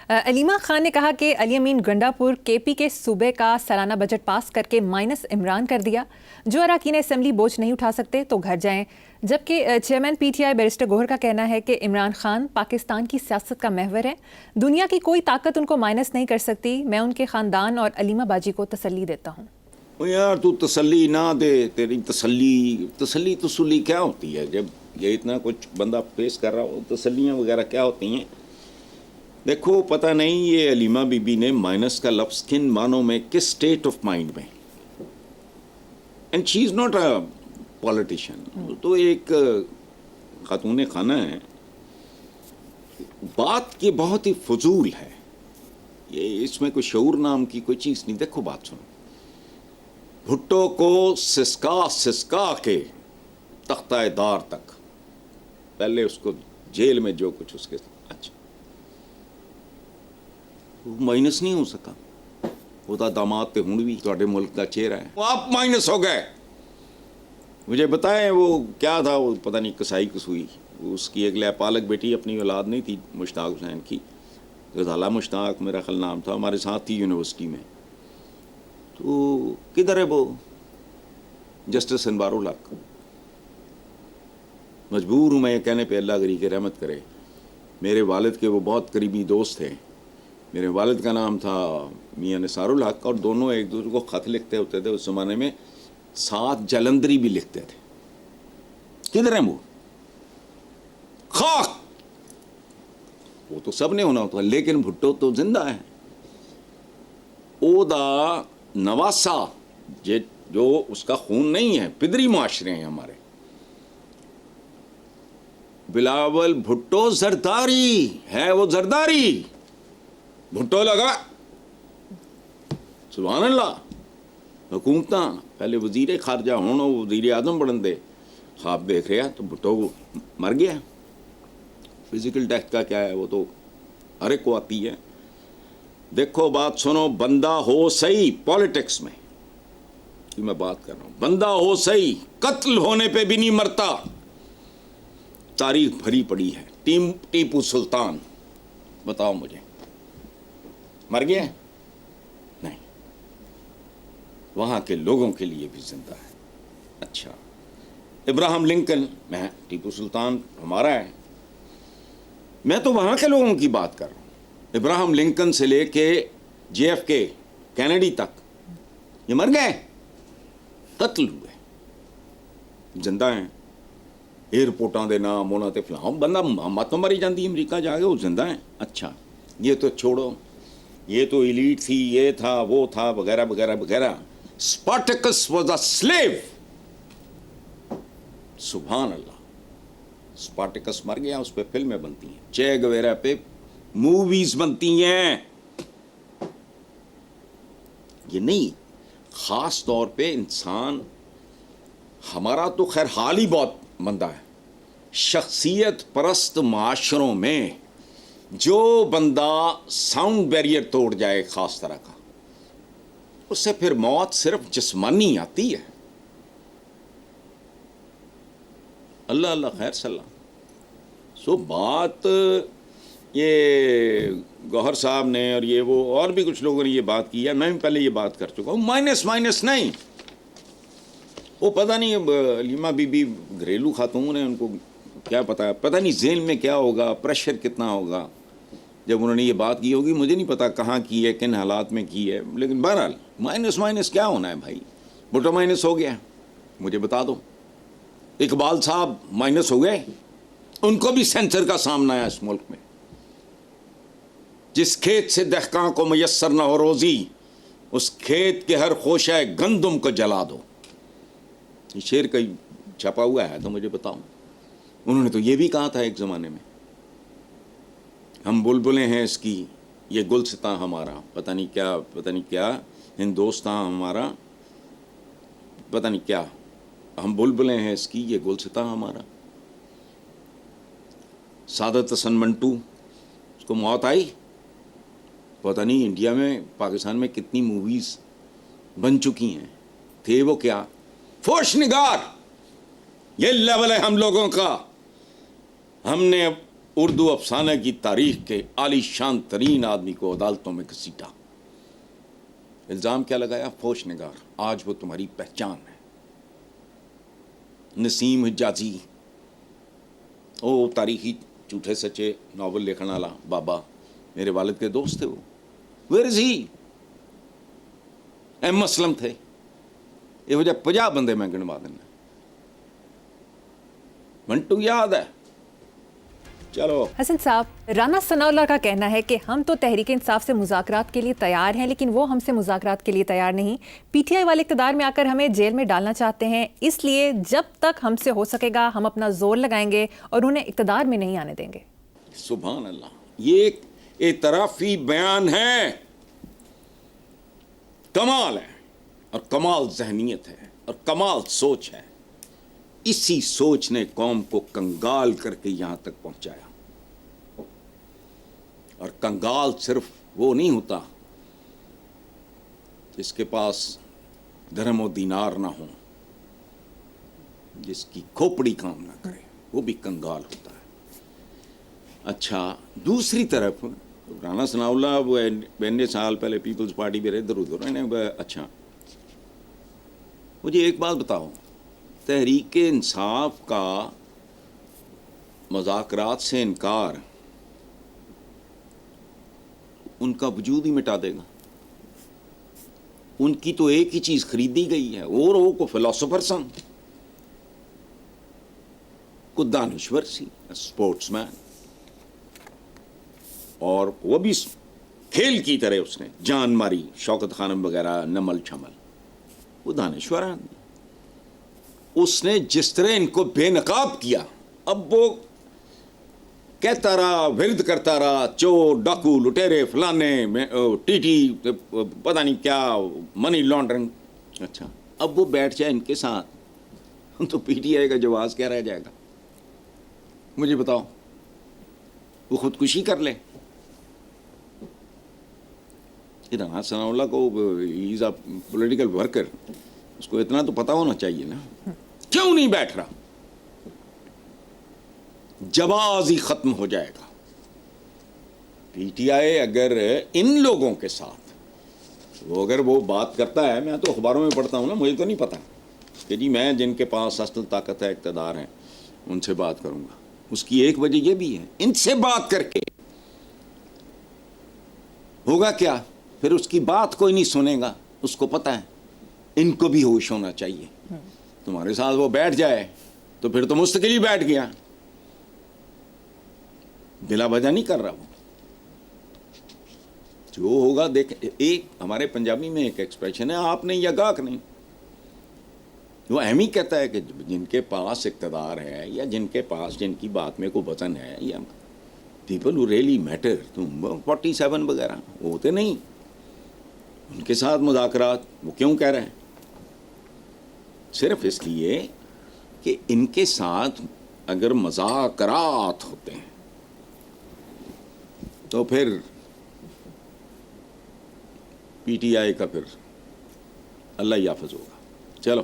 علیمہ خان نے کہا کہ علی امین گنڈا پور کے پی کے صوبے کا سالانہ بجٹ پاس کر کے مائنس عمران کر دیا. جو اراکین اسمبلی بوجھ نہیں اٹھا سکتے تو گھر جائیں. جبکہ chairman P T I barrister Gohar کا کہنا ہے کہ عمران خان پاکستان کی سیاست کا محور ہے. دنیا کی کوئی طاقت ان کو مائنس نہیں کر سکتی. میں ان کے خاندان اور علیمہ باجی کو تسلی دیتا ہوں. یار تو تسلی نہ دے. تیری تسلی کیا ہوتی ہے جب یہ اتنا کچھ بندہ فیس کر رہا ہو؟ تسلیاں وغیرہ کیا ہوتی ہیں؟ دیکھو پتہ نہیں یہ علیمہ بی بی نے مائنس کا لفظ کن معنوں میں، کس سٹیٹ آف مائنڈ میں. And she is not a politician. تو ایک خاتون خانہ ہے. بات کی بہت ہی فضول ہے یہ، اس میں کوئی شعور نام کی کوئی چیز نہیں. دیکھو بات سنو، بھٹو کو سسکا کے تختہ دار تک، پہلے اس کو جیل میں جو کچھ اس کے، اچھا مائنس نہیں ہو سکا. وہ تو داماد تے ہوں بھی تواڈے ملک کا چہرہ ہے، وہ آپ مائنس ہو گئے. مجھے بتائیں وہ کیا تھا، وہ پتہ نہیں کسائی کسوئی. اس کی ایک پالک بیٹی، اپنی اولاد نہیں تھی، مشتاق حسین کی، غزالہ مشتاق میرا خیال نام تھا، ہمارے ساتھ تھی یونیورسٹی میں. تو کدھر ہے وہ جسٹس انوار الحق؟ مجبور ہوں میں یہ کہنے پہ، اللہ غری کے رحمت کرے. میرے والد کے وہ بہت قریبی دوست تھے. میرے والد کا نام تھا میاں نثار الحق، اور دونوں ایک دوسرے کو خط لکھتے ہوتے تھے. اس زمانے میں ساتھ جلندری بھی لکھتے تھے. کدھر ہیں وہ؟ خاک وہ تو سب نے ہونا ہوتا، لیکن بھٹو تو زندہ ہے. او دا نواسا جو اس کا خون نہیں ہے، پدری معاشرے ہیں ہمارے. بلاول بھٹو زرداری ہے، وہ زرداری بھٹو لگا. سبحان اللہ. حکومتاں پہلے وزیر خارجہ ہونا، وزیر اعظم بڑھن دے، خواب دیکھ رہا تو بھٹو مر گیا. فزیکل ڈیتھ کا کیا ہے، وہ تو ہر ایک کو آتی ہے. دیکھو بات سنو، بندہ ہو صحیح پالیٹکس میں، میں بات کر رہا ہوں، بندہ ہو صحیح، قتل ہونے پہ بھی نہیں مرتا. تاریخ بھری پڑی ہے. ٹیپو سلطان، بتاؤ مجھے، مر گیا؟ نہیں، وہاں کے لوگوں کے لیے بھی زندہ ہے. اچھا ابراہم لنکن، میں ٹیپو سلطان ہمارا ہے، میں تو وہاں کے لوگوں کی بات کر رہا ہوں. ابراہم لنکن سے لے کے جے ایف کے کینیڈی تک یہ مر گئے، قتل ہوئے، زندہ ہیں. ایئرپورٹاں دے نام ہونا تے فلاں، بندہ مت مری جاندی امریکہ جا کے، وہ زندہ ہیں. اچھا یہ تو چھوڑو، یہ تو ایلیٹ تھی، یہ تھا وہ تھا وغیرہ وغیرہ وغیرہ. اسپارٹیکس واز اے سلیو. سبحان اللہ. اسپارٹیکس مر گیا، اس پہ فلمیں بنتی ہیں، چے گویرا پہ موویز بنتی ہیں. یہ نہیں، خاص طور پہ انسان ہمارا تو خیر حال ہی بہت مندہ ہے. شخصیت پرست معاشروں میں جو بندہ ساؤنڈ بیریئر توڑ جائے خاص طرح کا، اس سے پھر موت صرف جسمانی آتی ہے. اللہ اللہ خیر صلاح. سو بات یہ گوہر صاحب نے اور یہ وہ اور بھی کچھ لوگوں نے یہ بات کی ہے، میں بھی پہلے یہ بات کر چکا ہوں. مائنس نہیں، وہ پتہ نہیں علیمہ بی بی گھریلو خاتون ہیں، ان کو کیا پتہ نہیں ذہن میں کیا ہوگا، پریشر کتنا ہوگا جب انہوں نے یہ بات کی ہوگی. مجھے نہیں پتا کہاں کی ہے، کن حالات میں کی ہے، لیکن بہرحال مائنس کیا ہونا ہے بھائی. بھٹو مائنس ہو گیا، مجھے بتا دو. اقبال صاحب مائنس ہو گئے، ان کو بھی سینسر کا سامنا ہے اس ملک میں. جس کھیت سے دہقاں کو میسر نہ ہو روزی، اس کھیت کے ہر خوشہ گندم کو جلا دو. یہ شعر کا چھپا ہوا ہے تو مجھے بتاؤ. انہوں نے تو یہ بھی کہا تھا ایک زمانے میں، ہم بلبلیں ہیں اس کی، یہ گلستاں ہمارا، پتہ نہیں کیا ہندوستاں ہمارا، پتہ نہیں کیا، ہم بلبلیں ہیں اس کی، یہ گلستاں ہمارا. سعادت حسن منٹو، اس کو موت آئی، پتہ نہیں انڈیا میں پاکستان میں کتنی موویز بن چکی ہیں. تھے وہ کیا فوش نگار. یہ لیول ہے ہم لوگوں کا. ہم نے اردو افسانہ کی تاریخ کے عالی شان ترین آدمی کو عدالتوں میں گھسیٹا. الزام کیا لگایا؟ فوش نگار. آج وہ تمہاری پہچان ہے. نسیم حجازی، او تاریخی جھوٹے سچے ناول لکھنے والا بابا، میرے والد کے دوست تھے. وہ where is he? M Aslam تھے. یہ وجہ 50 بندے میں گنوا دینا. منٹو یاد ہے. چلو حسن صاحب، رانا ثناء اللہ کا کہنا ہے کہ ہم تو تحریک انصاف سے مذاکرات کے لیے تیار ہیں، لیکن وہ ہم سے مذاکرات کے لیے تیار نہیں. پی ٹی آئی والے اقتدار میں آ کر ہمیں جیل میں ڈالنا چاہتے ہیں، اس لیے جب تک ہم سے ہو سکے گا ہم اپنا زور لگائیں گے اور انہیں اقتدار میں نہیں آنے دیں گے. سبحان اللہ، یہ ایک اعترافی بیان ہے. کمال ہے، اور کمال ذہنیت ہے، اور کمال سوچ ہے. اسی سوچ نے قوم کو کنگال کر کے یہاں تک پہنچایا. اور کنگال صرف وہ نہیں ہوتا جس کے پاس درہم و دینار نہ ہو، جس کی کھوپڑی کام نہ کرے، وہ بھی کنگال ہوتا ہے. اچھا، دوسری طرف رانا ثناء اللہ وہ 92 سال پہلے پیپلز پارٹی میں رہے، ادھر ادھر. اچھا مجھے ایک بات بتاؤ، تحریک انصاف کا مذاکرات سے انکار ان کا وجود ہی مٹا دے گا؟ ان کی تو ایک ہی چیز خریدی گئی ہے، اور وہ کو فلاسفر سن، کو دانشور سی، اسپورٹس مین، اور وہ بھی کھیل کی طرح اس نے جان ماری. شوکت خانم وغیرہ، نمل چھمل، وہ دانشور آدمی. اس نے جس طرح ان کو بے نقاب کیا، اب وہ کہتا رہا، ورد کرتا رہا، چور، ڈاکو، لٹیرے، فلانے، ٹی ٹی، پتہ نہیں کیا، منی لانڈرنگ. اچھا، اب وہ بیٹھ جائے ان کے ساتھ تو پی ٹی آئی کا جواز کیا رہ جائے گا؟ مجھے بتاؤ. وہ خودکشی کر لے. رانا ثناء اللہ کو ہی از اے پولیٹیکل ورکر، اس کو اتنا تو پتا ہونا چاہیے نا. کیوں نہیں بیٹھ رہا؟ جواز ہی ختم ہو جائے گا. پی ٹی آئی اگر ان لوگوں کے ساتھ اگر وہ بات کرتا ہے، میں تو اخباروں میں پڑھتا ہوں نا، مجھے تو نہیں پتا کہ جی میں جن کے پاس اصل طاقت ہے، اقتدار ہے، ان سے بات کروں گا. اس کی ایک وجہ یہ بھی ہے، ان سے بات کر کے ہوگا کیا؟ پھر اس کی بات کوئی نہیں سنے گا. اس کو پتا ہے ان کو بھی ہوش ہونا چاہیے. تمہارے ساتھ وہ بیٹھ جائے تو پھر تو مستقل ہی بیٹھ گیا، بلا وجہ نہیں کر رہا. وہ جو ہوگا دیکھ. ایک ہمارے پنجابی میں ایک ایکسپریشن ہے، آپ نہیں یا گاہک نہیں. وہ اہم ہی کہتا ہے کہ جن کے پاس اقتدار ہے، یا جن کے پاس جن کی بات میں کوئی وزن ہے، یا پیپل ہو ریئلی میٹر، تم 47 وغیرہ وہ ہوتے نہیں. ان کے ساتھ مذاکرات وہ کیوں کہہ رہے ہیں؟ صرف اس لیے کہ ان کے ساتھ اگر مذاکرات ہوتے ہیں تو پھر پی ٹی آئی کا پھر اللہ ہی حافظ ہوگا. چلو